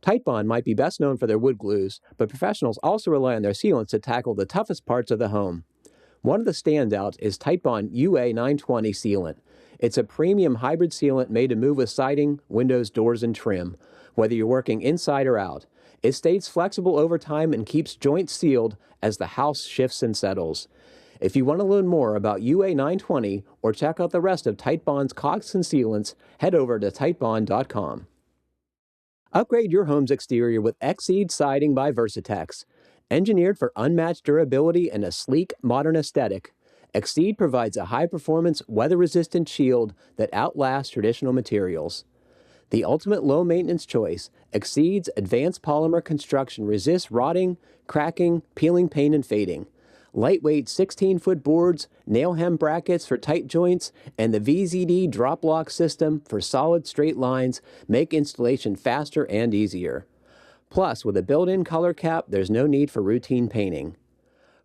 Titebond might be best known for their wood glues, but professionals also rely on their sealants to tackle the toughest parts of the home. One of the standouts is Titebond UA 920 sealant. It's a premium hybrid sealant made to move with siding, windows, doors, and trim, whether you're working inside or out. It stays flexible over time and keeps joints sealed as the house shifts and settles. If you want to learn more about UA 920 or check out the rest of Titebond's caulks and sealants, head over to titebond.com. Upgrade your home's exterior with Exceed Siding by Versatex. Engineered for unmatched durability and a sleek, modern aesthetic, Exceed provides a high-performance, weather-resistant shield that outlasts traditional materials. The ultimate low-maintenance choice, Exceed's advanced polymer construction resists rotting, cracking, peeling paint, and fading. Lightweight 16-foot boards, nail hem brackets for tight joints, and the VZD drop lock system for solid straight lines make installation faster and easier. Plus, with a built-in color cap, there's no need for routine painting.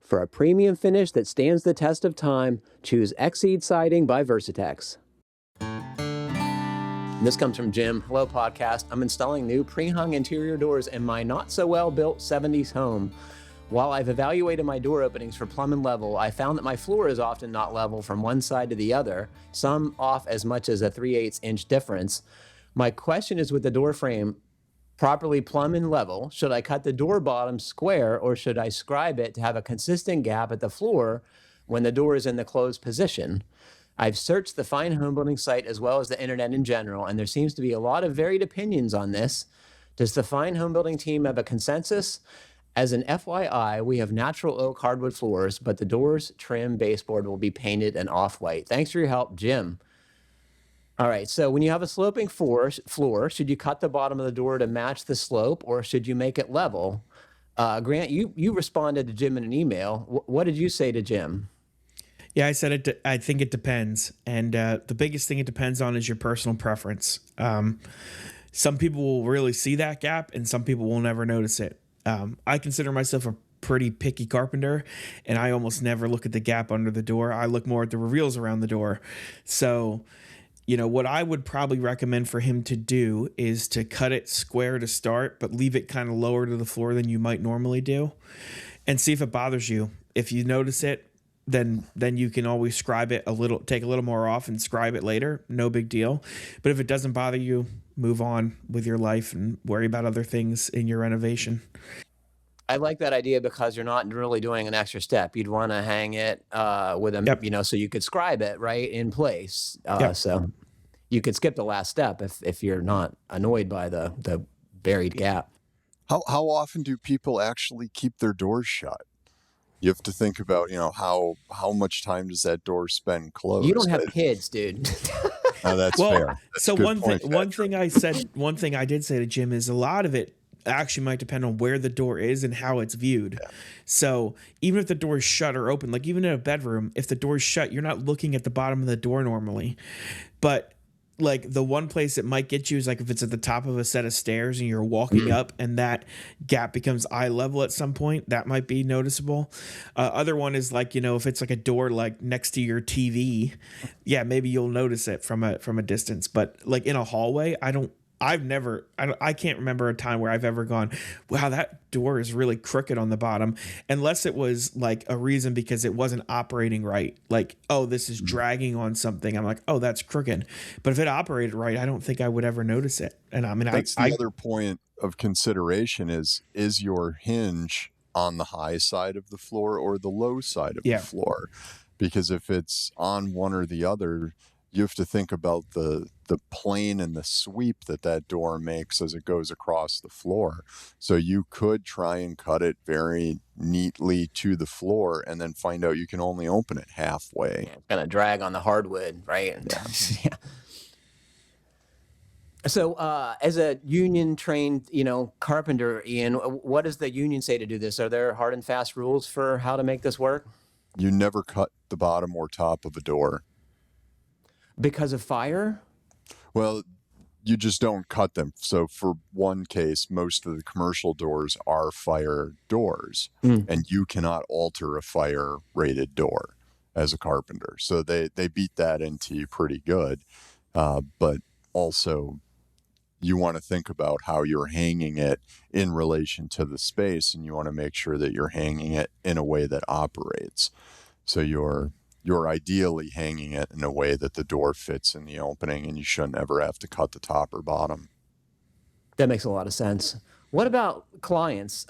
For a premium finish that stands the test of time, choose Exceed Siding by Versatex. This comes from Jim. Hello, podcast. I'm installing new pre-hung interior doors in my not-so-well-built 70s home. While I've evaluated my door openings for plumb and level, I found that my floor is often not level from one side to the other, some off as much as a 3/8 inch difference. My question is, with the door frame properly plumb and level, should I cut the door bottom square or should I scribe it to have a consistent gap at the floor when the door is in the closed position? I've searched the Fine Homebuilding site as well as the internet in general, and there seems to be a lot of varied opinions on this. Does the Fine Homebuilding team have a consensus? As an FYI, we have natural oak hardwood floors, but the doors, trim, baseboard will be painted and off-white. Thanks for your help, Jim. All right, so when you have a sloping floor, should you cut the bottom of the door to match the slope, or should you make it level? Grant, you responded to Jim in an email. What did you say to Jim? Yeah, I said it. I think it depends, and the biggest thing it depends on is your personal preference. Some people will really see that gap, and some people will never notice it. I consider myself a pretty picky carpenter, and I almost never look at the gap under the door. I look more at the reveals around the door. So, what I would probably recommend for him to do is to cut it square to start, but leave it kind of lower to the floor than you might normally do, and see if it bothers you. If you notice it, then you can always scribe it take a little more off and scribe it later. No big deal. But if it doesn't bother you, move on with your life and worry about other things in your renovation. I like that idea because you're not really doing an extra step. You'd want to hang it with a, Yep. So you could scribe it right in place. Yep. So you could skip the last step if you're not annoyed by the buried gap. How often do people actually keep their doors shut? You have to think about, how much time does that door spend closed? You don't have kids, dude. No, that's fair. That's so one thing I did say to Jim is a lot of it actually might depend on where the door is and how it's viewed. Yeah. So even if the door is shut or open, like even in a bedroom, if the door is shut, you're not looking at the bottom of the door normally. But like the one place it might get you is like if it's at the top of a set of stairs and you're walking up and that gap becomes eye level at some point, that might be noticeable. Other one is like, if it's like a door like next to your TV, yeah, maybe you'll notice it from a distance. But like in a hallway, I can't remember a time where I've ever gone, wow, that door is really crooked on the bottom, unless it was like a reason because it wasn't operating right. Like, oh, this is dragging on something. I'm like, oh, that's crooked. But if it operated right, I don't think I would ever notice it. And I mean, that's the other point of consideration is your hinge on the high side of the floor or the low side of the floor? Because if it's on one or the other, you have to think about the plane and the sweep that door makes as it goes across the floor. So you could try and cut it very neatly to the floor and then find out you can only open it halfway. It's going to drag on the hardwood, right? Yeah. So as a union-trained, carpenter, Ian, what does the union say to do this? Are there hard and fast rules for how to make this work? You never cut the bottom or top of a door. Because of fire? Well, you just don't cut them. So for one case, most of the commercial doors are fire doors, and you cannot alter a fire-rated door as a carpenter. So they beat that into you pretty good. But also, you want to think about how you're hanging it in relation to the space, and you want to make sure that you're hanging it in a way that operates. So you're ideally hanging it in a way that the door fits in the opening, and you shouldn't ever have to cut the top or bottom. That makes a lot of sense. What about clients?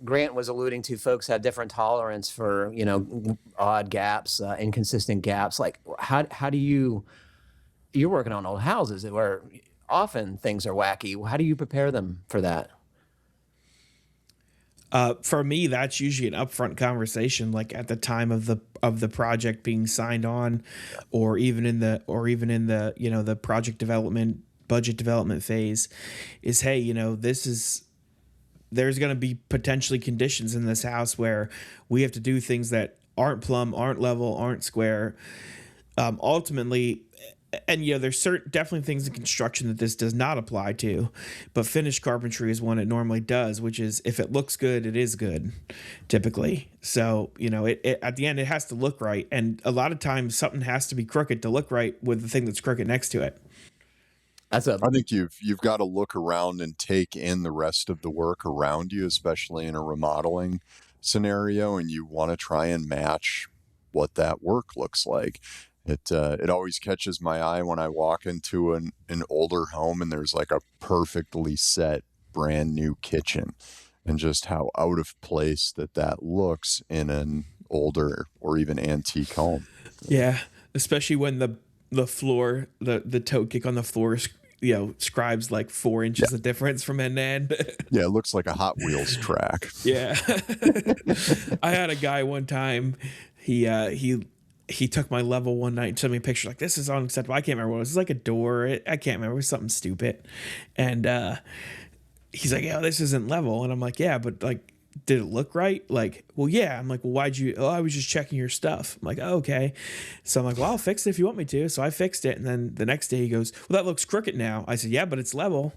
Grant was alluding to folks have different tolerance for, odd gaps, inconsistent gaps. Like how do you're working on old houses where often things are wacky. How do you prepare them for that? For me, that's usually an upfront conversation, like at the time of the project being signed on, or even in the the project development, budget development phase, is, hey, there's going to be potentially conditions in this house where we have to do things that aren't plumb, aren't level, aren't square. Ultimately, and there's definitely things in construction that this does not apply to, but finished carpentry is one it normally does, which is if it looks good, it is good, typically. So, it at the end, it has to look right. And a lot of times something has to be crooked to look right with the thing that's crooked next to it. I think you've got to look around and take in the rest of the work around you, especially in a remodeling scenario, and you want to try and match what that work looks like. It always catches my eye when I walk into an older home and there's like a perfectly set brand new kitchen, and just how out of place that looks in an older or even antique home. Yeah, especially when the floor, the toe kick on the floor is, scribes like 4 inches of difference from end to end. Yeah, it looks like a Hot Wheels track. Yeah. I had a guy one time, he took my level one night and showed me a picture like, this is unacceptable. I can't remember what it was. It was like a door. I can't remember. It was something stupid. And he's like, yeah, this isn't level. And I'm like, yeah, but like, did it look right? Like, well, yeah. I'm like, well, I was just checking your stuff. I'm like, oh, okay. So I'm like, well, I'll fix it if you want me to. So I fixed it. And then the next day he goes, well, that looks crooked now. I said, yeah, but it's level.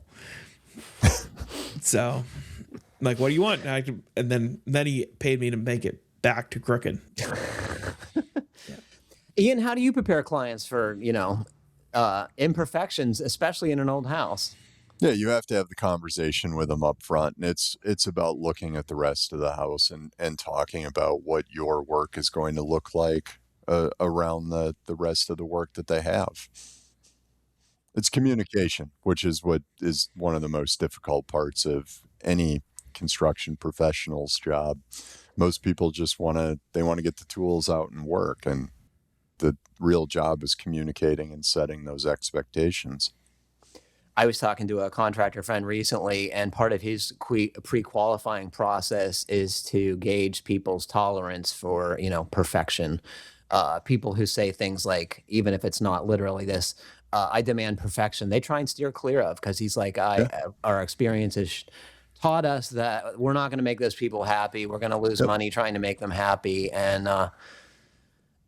So I'm like, what do you want? And then he paid me to make it back to crooked. Ian, how do you prepare clients for, imperfections, especially in an old house? Yeah, you have to have the conversation with them up front. And it's about looking at the rest of the house and talking about what your work is going to look like around the rest of the work that they have. It's communication, which is what is one of the most difficult parts of any construction professional's job. Most people just want to get the tools out and work, and the real job is communicating and setting those expectations. I was talking to a contractor friend recently, and part of his pre-qualifying process is to gauge people's tolerance for, perfection. People who say things like, even if it's not literally this, I demand perfection, they try and steer clear of, because he's like, our experience has taught us that we're not going to make those people happy. We're going to lose money trying to make them happy. And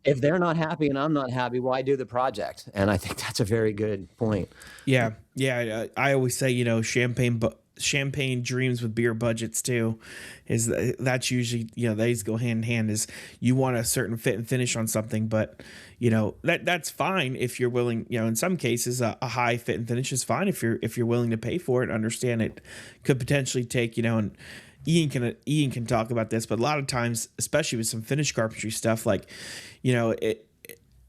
if they're not happy and I'm not happy, why do the project? And I think that's a very good point. Yeah. I always say, champagne dreams with beer budgets too. That's usually, these go hand in hand. Is you want a certain fit and finish on something, but that's fine if you're willing. In some cases, a high fit and finish is fine if you're willing to pay for it. Understand it could potentially take, and Ian can talk about this, but a lot of times, especially with some finished carpentry stuff, like,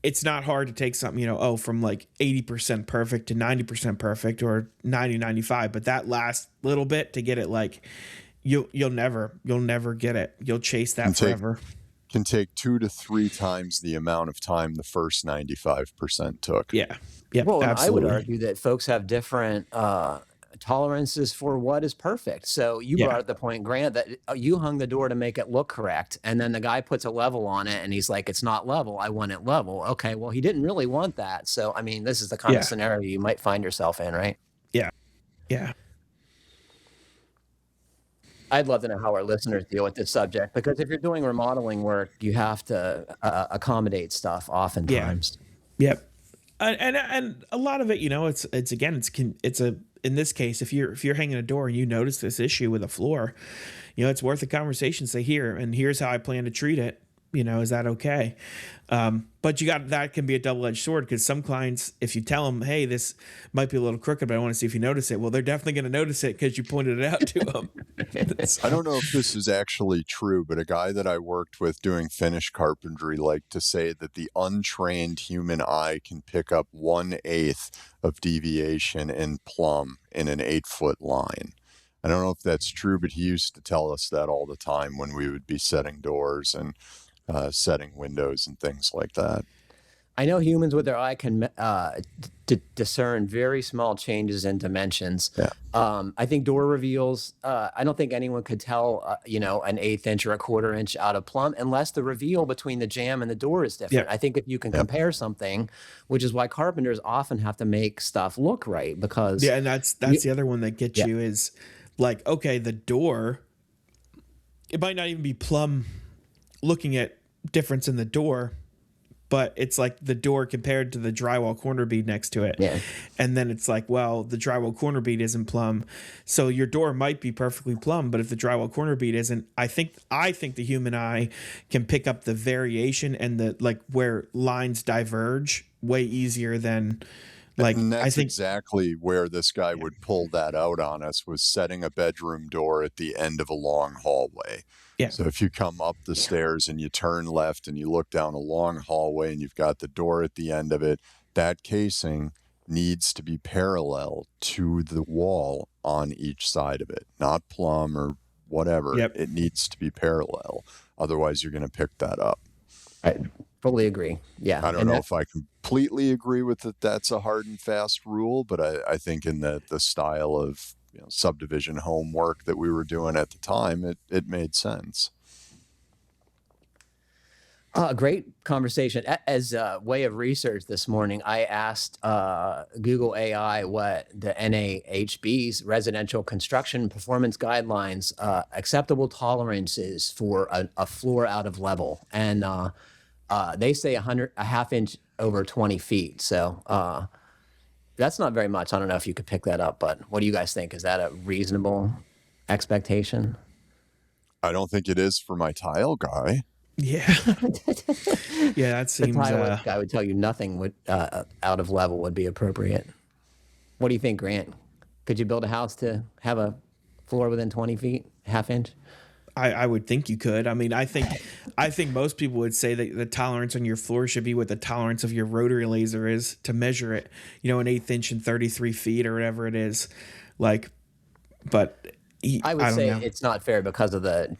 it's not hard to take something, from like 80% perfect to 90% perfect, or 90-95, but that last little bit to get it, like, you'll never get it. You'll chase that forever. Can take 2 to 3 times the amount of time the first 95% took. Yeah. Well, absolutely. I would argue that folks have different tolerances for what is perfect. So you brought up the point, Grant, that you hung the door to make it look correct, and then the guy puts a level on it and he's like, it's not level, I want it level. Okay, well, he didn't really want that. So I mean, this is the kind of scenario you might find yourself in, right? Yeah. I'd love to know how our listeners deal with this subject, because if you're doing remodeling work, you have to accommodate stuff oftentimes. Yep. And a lot of it, it's in this case, if you're hanging a door and you notice this issue with a floor, it's worth a conversation. Say, here's how I plan to treat it. Is that okay? But that can be a double-edged sword, because some clients, if you tell them, hey, this might be a little crooked, but I want to see if you notice it. Well, they're definitely going to notice it because you pointed it out to them. I don't know if this is actually true, but a guy that I worked with doing finish carpentry liked to say that the untrained human eye can pick up 1/8 of deviation in plumb in an 8-foot line. I don't know if that's true, but he used to tell us that all the time when we would be setting doors and setting windows and things like that. I know humans with their eye can discern very small changes in dimensions. Yeah. I think door reveals, I don't think anyone could tell, an 1/8 inch or a 1/4 inch out of plumb unless the reveal between the jamb and the door is different. Yeah. I think if you can compare something, which is why carpenters often have to make stuff look right, because... Yeah, and that's the other one that gets you is like, okay, the door, it might not even be plumb looking at difference in the door, but it's like the door compared to the drywall corner bead next to it. Yeah. And then it's like, well, the drywall corner bead isn't plumb. So your door might be perfectly plumb, but if the drywall corner bead isn't, I think the human eye can pick up the variation and the like where lines diverge way easier than and that's exactly where this guy would pull that out on us, was setting a bedroom door at the end of a long hallway. Yeah. So if you come up the stairs and you turn left and you look down a long hallway and you've got the door at the end of it, that casing needs to be parallel to the wall on each side of it, not plumb or whatever. Yep. It needs to be parallel. Otherwise, you're going to pick that up. I fully agree. Yeah. I don't know if I completely agree with that. That's a hard and fast rule, but I think in the style of subdivision homework that we were doing at the time, it made sense. Great conversation. As a way of research this morning, I asked Google AI what the NAHB's residential construction performance guidelines acceptable tolerances for a floor out of level, and they say a half inch over 20 feet. So that's not very much. I don't know if you could pick that up, but what do you guys think? Is that a reasonable expectation? I don't think it is for my tile guy. Yeah. Yeah, that seems... The tile guy would tell you nothing would out of level would be appropriate. What do you think, Grant? Could you build a house to have a floor within 20 feet, half inch? I would think you could. I mean, I think most people would say that the tolerance on your floor should be what the tolerance of your rotary laser is to measure it. An 1/8 inch and 33 feet or whatever it is. Like, but I would say it's not fair because of the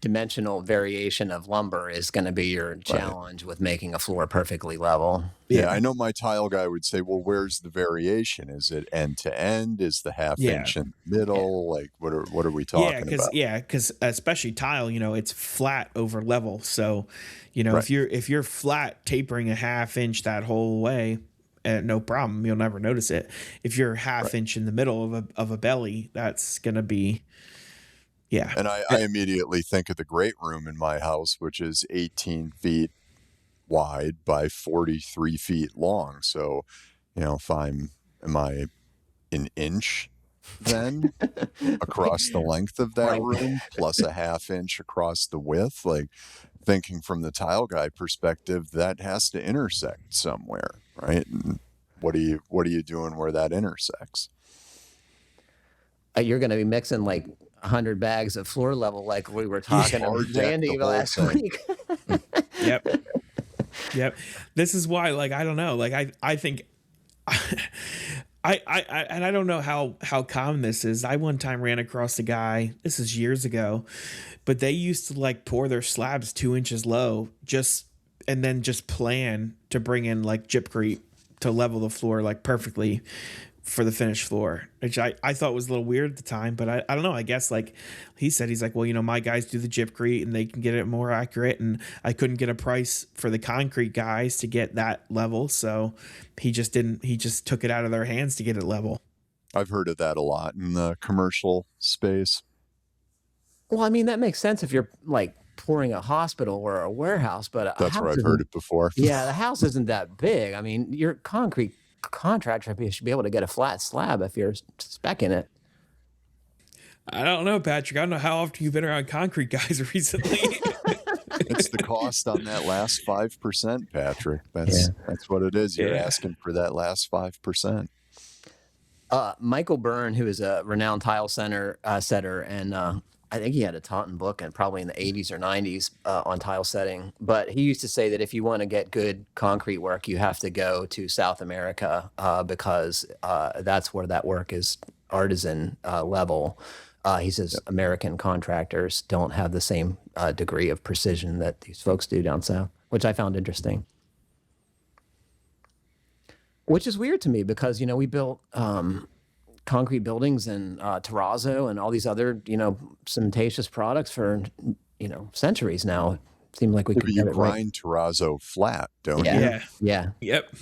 dimensional variation of lumber is going to be your challenge with making a floor perfectly level. Yeah, I know my tile guy would say, well, where's the variation? Is it end to end? Is the half inch in the middle? Like, what are we talking about? Yeah, because especially tile, it's flat over level. So, if you're flat tapering a half inch that whole way, no problem, you'll never notice it. If you're half inch in the middle of a belly, that's going to be... Yeah. And I immediately think of the great room in my house, which is 18 feet wide by 43 feet long. So, if am I an inch then across the length of that room plus a half inch across the width? Like, thinking from the tile guy perspective, that has to intersect somewhere, right? And what are you doing where that intersects? You're going to be mixing like 100 bags of floor level, like we were talking to Randy last week. Yep. This is why, like, I don't know. Like, I think, and I don't know how common this is. I one time ran across a guy, this is years ago, but they used to like pour their slabs 2 inches low and then plan to bring in like gypcrete to level the floor like perfectly for the finished floor, which I thought was a little weird at the time, but I don't know. I guess like he's like, well, my guys do the gypcrete and they can get it more accurate, and I couldn't get a price for the concrete guys to get that level, so he just took it out of their hands to get it level. I've heard of that a lot in the commercial space. Well, I mean, that makes sense if you're like pouring a hospital or a warehouse, but that's where I've heard it before. Yeah, the house isn't that big. I mean, your concrete contractor should be able to get a flat slab if you're speccing it. I don't know, Patrick. I don't know how often you've been around concrete guys recently. It's the cost on that last 5%, Patrick. That's what it is. You're asking for that last 5%. Michael Byrne, who is a renowned tile setter, and I think he had a Taunton book and probably in the 80s or 90s on tile setting. But he used to say that if you want to get good concrete work, you have to go to South America because that's where that work is artisan level. He says American contractors don't have the same degree of precision that these folks do down south, which I found interesting. Which is weird to me because, you know, we built concrete buildings and terrazzo and all these other, you know, cementatious products for, you know, centuries now. It seemed like we could get it right. You grind terrazzo flat, don't you? you? Yeah. Yep.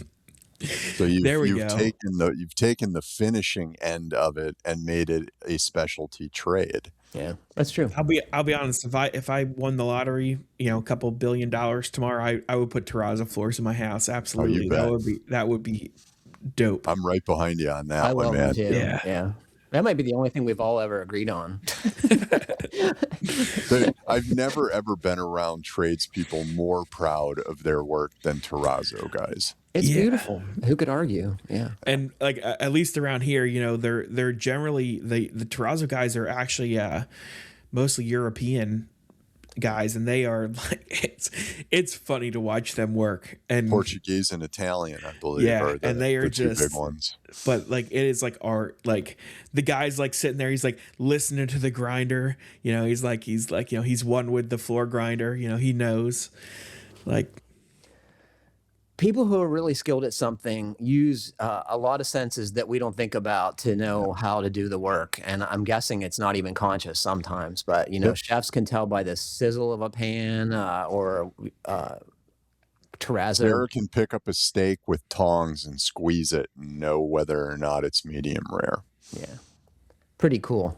So you've taken the finishing end of it and made it a specialty trade. Yeah, that's true. I'll be honest. If I won the lottery, you know, a couple $1 billion tomorrow, I would put terrazzo floors in my house. Absolutely, that would be dope. I'm right behind you on that one, man. Too. Yeah. That might be the only thing we've all ever agreed on. I've never ever been around tradespeople more proud of their work than terrazzo guys. It's beautiful. Who could argue? Yeah. And like at least around here, you know, they're generally the terrazzo guys are actually mostly European guys, and they are like it's funny to watch them work. And Portuguese and Italian, I believe. Yeah, and they are the just two big ones. But like it is like art. Like the guy's like sitting there, he's like listening to the grinder. You know, he's like you know, he's one with the floor grinder. You know, he knows. Like people who are really skilled at something use a lot of senses that we don't think about to know how to do the work. And I'm guessing it's not even conscious sometimes, but you know, chefs can tell by the sizzle of a pan or terrazzo. Sarah can pick up a steak with tongs and squeeze it and know whether or not it's medium rare. Yeah. Pretty cool.